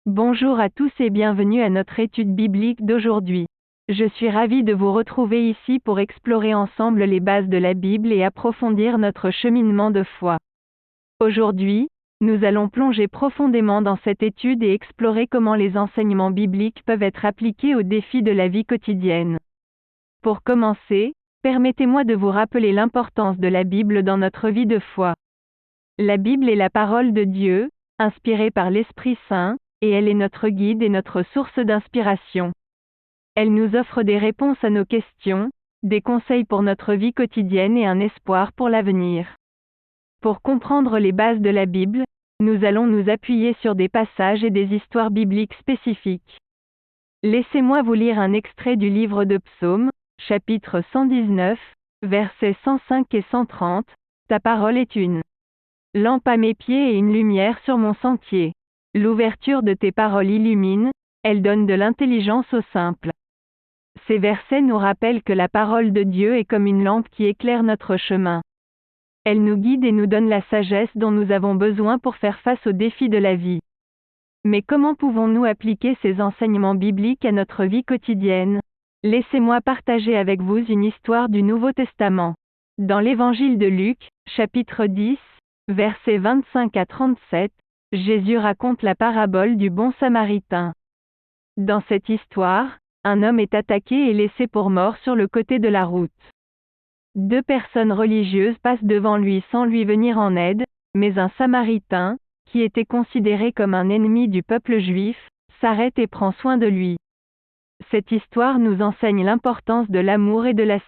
Bonjour à tous et bienvenue à notre étude biblique d'aujourd'hui. Je suis ravie de vous retrouver ici pour explorer ensemble les bases de la Bible et approfondir notre cheminement de foi. Aujourd'hui, nous allons plonger profondément dans cette étude et explorer comment les enseignements bibliques peuvent être appliqués aux défis de la vie quotidienne. Pour commencer, permettez-moi de vous rappeler l'importance de la Bible dans notre vie de foi. La Bible est la parole de Dieu, inspirée par l'Esprit Saint, et elle est notre guide et notre source d'inspiration. Elle nous offre des réponses à nos questions, des conseils pour notre vie quotidienne et un espoir pour l'avenir. Pour comprendre les bases de la Bible, nous allons nous appuyer sur des passages et des histoires bibliques spécifiques. Laissez-moi vous lire un extrait du livre de Psaumes, chapitre 119, versets 105 et 130. Ta parole est une lampe à mes pieds et une lumière sur mon sentier. L'ouverture de tes paroles illumine, elle donne de l'intelligence aux simples. Ces versets nous rappellent que la parole de Dieu est comme une lampe qui éclaire notre chemin. Elle nous guide et nous donne la sagesse dont nous avons besoin pour faire face aux défis de la vie. Mais comment pouvons-nous appliquer ces enseignements bibliques à notre vie quotidienne? Laissez-moi partager avec vous une histoire du Nouveau Testament. Dans l'Évangile de Luc, chapitre 10, versets 25 à 37, Jésus raconte la parabole du bon Samaritain. Dans cette histoire, un homme est attaqué et laissé pour mort sur le côté de la route. Deux personnes religieuses passent devant lui sans lui venir en aide, mais un Samaritain, qui était considéré comme un ennemi du peuple juif, s'arrête et prend soin de lui. Cette histoire nous enseigne l'importance de l'amour et de la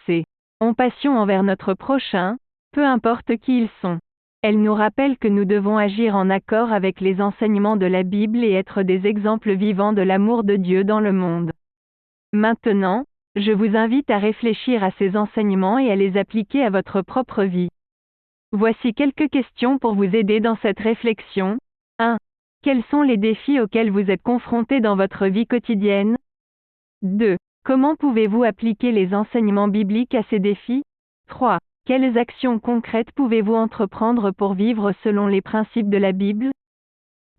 compassion envers notre prochain, peu importe qui ils sont. Elle nous rappelle que nous devons agir en accord avec les enseignements de la Bible et être des exemples vivants de l'amour de Dieu dans le monde. Maintenant, je vous invite à réfléchir à ces enseignements et à les appliquer à votre propre vie. Voici quelques questions pour vous aider dans cette réflexion. 1. Quels sont les défis auxquels vous êtes confrontés dans votre vie quotidienne? 2. Comment pouvez-vous appliquer les enseignements bibliques à ces défis? 3. Quelles actions concrètes pouvez-vous entreprendre pour vivre selon les principes de la Bible?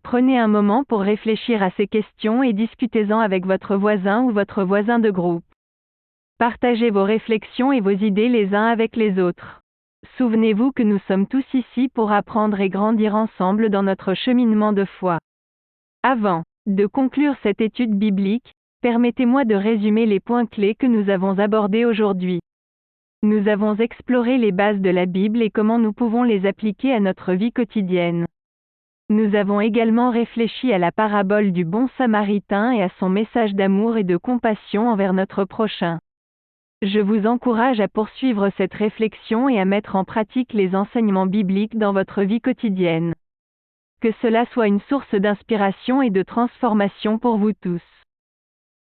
Prenez un moment pour réfléchir à ces questions et discutez-en avec votre voisin ou votre voisin de groupe. Partagez vos réflexions et vos idées les uns avec les autres. Souvenez-vous que nous sommes tous ici pour apprendre et grandir ensemble dans notre cheminement de foi. Avant de conclure cette étude biblique, permettez-moi de résumer les points clés que nous avons abordés aujourd'hui. Nous avons exploré les bases de la Bible et comment nous pouvons les appliquer à notre vie quotidienne. Nous avons également réfléchi à la parabole du bon Samaritain et à son message d'amour et de compassion envers notre prochain. Je vous encourage à poursuivre cette réflexion et à mettre en pratique les enseignements bibliques dans votre vie quotidienne. Que cela soit une source d'inspiration et de transformation pour vous tous.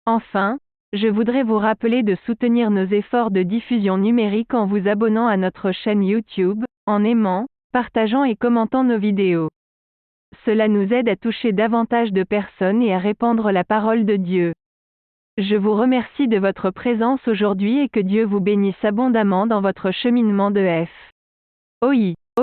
Enfin, je voudrais vous rappeler de soutenir nos efforts de diffusion numérique en vous abonnant à notre chaîne YouTube, en aimant, partageant et commentant nos vidéos. Cela nous aide à toucher davantage de personnes et à répandre la parole de Dieu. Je vous remercie de votre présence aujourd'hui et que Dieu vous bénisse abondamment dans votre cheminement de foi.